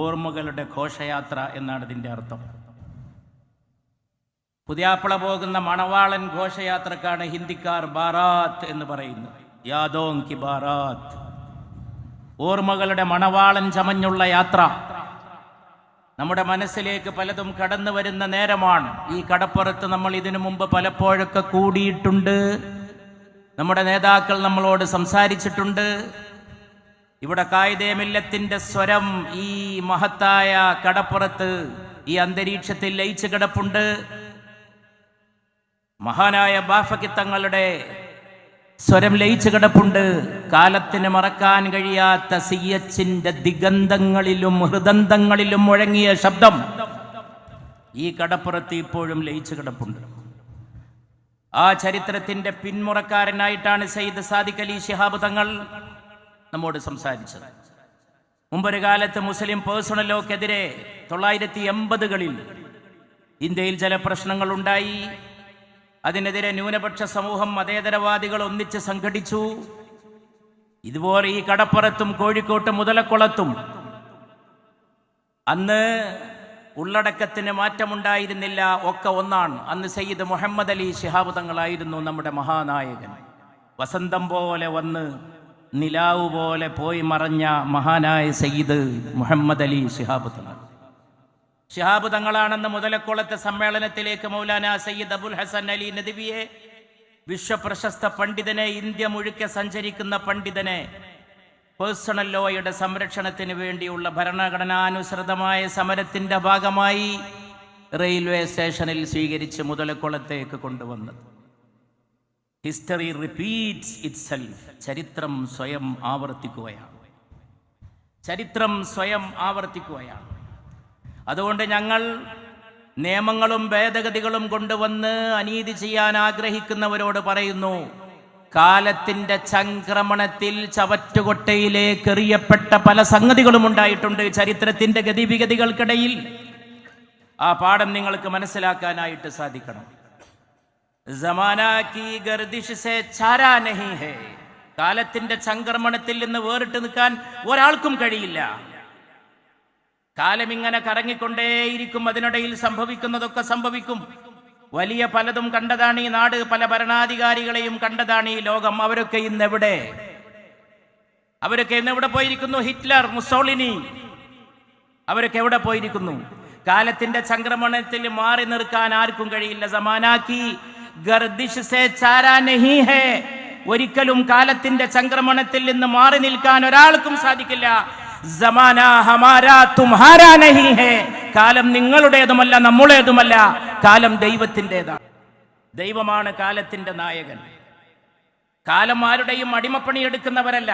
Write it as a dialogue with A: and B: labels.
A: ഓർമ്മകളുടെ ഘോഷയാത്ര എന്നാണ് ഇതിൻ്റെ അർത്ഥം. പുതിയാപ്പിള പോകുന്ന മണവാളൻ ഘോഷയാത്രക്കാണ് ഹിന്ദിക്കാർ ബാറാത്ത് എന്ന് പറയുന്നത്. യാദോം കി ബാറാത്ത്, ഓർമ്മകളുടെ മണവാളൻ ചമഞ്ഞുള്ള യാത്ര. നമ്മുടെ മനസ്സിലേക്ക് പലതും കടന്നു വരുന്ന നേരമാണ്. ഈ കടപ്പുറത്ത് നമ്മൾ ഇതിനു മുമ്പ് പലപ്പോഴൊക്കെ കൂടിയിട്ടുണ്ട്. നമ്മുടെ നേതാക്കൾ നമ്മളോട് സംസാരിച്ചിട്ടുണ്ട്. ഇവിടെ ഖായിദെ മില്ലത്തിന്റെ സ്വരം ഈ മഹത്തായ കടപ്പുറത്ത്, ഈ അന്തരീക്ഷത്തിൽ ലയിച്ചു കിടപ്പുണ്ട്. മഹാനായ ബാഫക്കി തങ്ങളുടെ സ്വരം ലയിച്ചു കിടപ്പുണ്ട്. കാലത്തിന് മറക്കാൻ കഴിയാത്ത സിയച്ചിന്റെ ദിഗന്ധങ്ങളിലും ഹൃദന്തങ്ങളിലും മുഴങ്ങിയ ശബ്ദം ഈ കടപ്പുറത്ത് ഇപ്പോഴും ലയിച്ചു കിടപ്പുണ്ട്. ആ ചരിത്രത്തിന്റെ പിന്മുറക്കാരനായിട്ടാണ് സയ്യിദ് സാദിഖ് അലി ശിഹാബ് തങ്ങൾ നമ്മോട് സംസാരിച്ചത്. മുമ്പൊരു കാലത്ത് മുസ്ലിം പേഴ്സണൽ ലോക്കെതിരെ 1980കളിൽ ഇന്ത്യയിൽ ചില പ്രശ്നങ്ങൾ ഉണ്ടായി. അതിനെതിരെ ന്യൂനപക്ഷ സമൂഹം, മതേതരവാദികൾ ഒന്നിച്ച് സംഘടിച്ചു. ഇതുപോലെ ഈ കടപ്പുറത്തും കോഴിക്കോട്ട് മുതലക്കുളത്തും അന്ന് ഉള്ളടക്കത്തിന് മാറ്റമുണ്ടായിരുന്നില്ല, ഒക്കെ ഒന്നാണ്. അന്ന് സയ്യിദ് മുഹമ്മദ് അലി ശിഹാബ് തങ്ങളായിരുന്നു നമ്മുടെ മഹാനായകൻ. വസന്തം പോലെ വന്ന് നിലാവ് പോലെ പോയി മറഞ്ഞ മഹാനായ സയ്യിദ് മുഹമ്മദ് അലി ശിഹാബ് തങ്ങൾ. ശിഹാബ് തങ്ങളാണെന്ന് മുതലക്കുളത്തെ സമ്മേളനത്തിലേക്ക് മൗലാന സയ്യിദ് അബുൽ ഹസൻ അലി നദ്വിയെ, വിശ്വപ്രശസ്ത പണ്ഡിതനെ, ഇന്ത്യ മുഴുക്കെ സഞ്ചരിക്കുന്ന പണ്ഡിതനെ, പേഴ്സണൽ ലോയുടെ സംരക്ഷണത്തിന് വേണ്ടിയുള്ള ഭരണഘടനാനുസൃതമായ സമരത്തിന്റെ ഭാഗമായി റെയിൽവേ സ്റ്റേഷനിൽ സ്വീകരിച്ച് മുതലക്കുളത്തേക്ക് കൊണ്ടുവന്നത്. ഹിസ്റ്ററി റിപ്പീറ്റ്സ് ഇറ്റ്സെൽഫ്, ചരിത്രം സ്വയം ആവർത്തിക്കുകയാണ്. ചരിത്രം സ്വയം ആവർത്തിക്കുകയാണ്. അതുകൊണ്ട് ഞങ്ങൾ നിയമങ്ങളും ഭേദഗതികളും കൊണ്ടുവന്ന് അനീതി ചെയ്യാൻ ആഗ്രഹിക്കുന്നവരോട് പറയുന്നു, കാലത്തിന്റെ ചംക്രമണത്തിൽ ചവറ്റുകൊട്ടയിലേക്ക് എറിയപ്പെട്ട പല സംഗതികളും ഉണ്ടായിട്ടുണ്ട് ചരിത്രത്തിന്റെ ഗതിവിഗതികൾക്കിടയിൽ. ആ പാഠം നിങ്ങൾക്ക് മനസ്സിലാക്കാനായിട്ട് സാധിക്കണം. സമാനാ കി ഗർദിഷ് സേ ചാരാ നഹീ ഹൈ, കാലത്തിന്റെ ചംക്രമണത്തിൽ നിന്ന് വേറിട്ട് നിൽക്കാൻ ഒരാൾക്കും കഴിയില്ല. കാലം ഇങ്ങനെ കറങ്ങിക്കൊണ്ടേയിരിക്കും. അതിനിടയിൽ സംഭവിക്കുന്നതൊക്കെ സംഭവിക്കും. വലിയ പലതും കണ്ടതാണ് ഈ നാട്, പല ഭരണാധികാരികളെയും കണ്ടതാണ് ഈ ലോകം. അവരൊക്കെ ഇന്നെവിടെ പോയിരിക്കുന്നു? ഹിറ്റ്ലർ, മുസോളിനി, അവരൊക്കെ എവിടെ പോയിരിക്കുന്നു? കാലത്തിന്റെ സംക്രമണത്തിൽ മാറി നിൽക്കാൻ ആർക്കും കഴിയില്ല. സമാനാക്കി ഗർദിഷ് സേ ചാരാ നഹീ ഹൈ, ഒരിക്കലും കാലത്തിന്റെ സംക്രമണത്തിൽ നിന്ന് മാറി നിൽക്കാൻ ഒരാൾക്കും സാധിക്കില്ല. സമാന ഹമാരാ തുംഹാരാ നഹീ ഹൈ, കാലം നിങ്ങളുടേതുമല്ല, നമ്മുടേതുമല്ല. കാലം ദൈവത്തിൻ്റെതാണ്. ദൈവമാണ് കാലത്തിന്റെ നായകൻ. കാലം ആരുടെയും അടിമപ്പണി എടുക്കുന്നവരല്ല.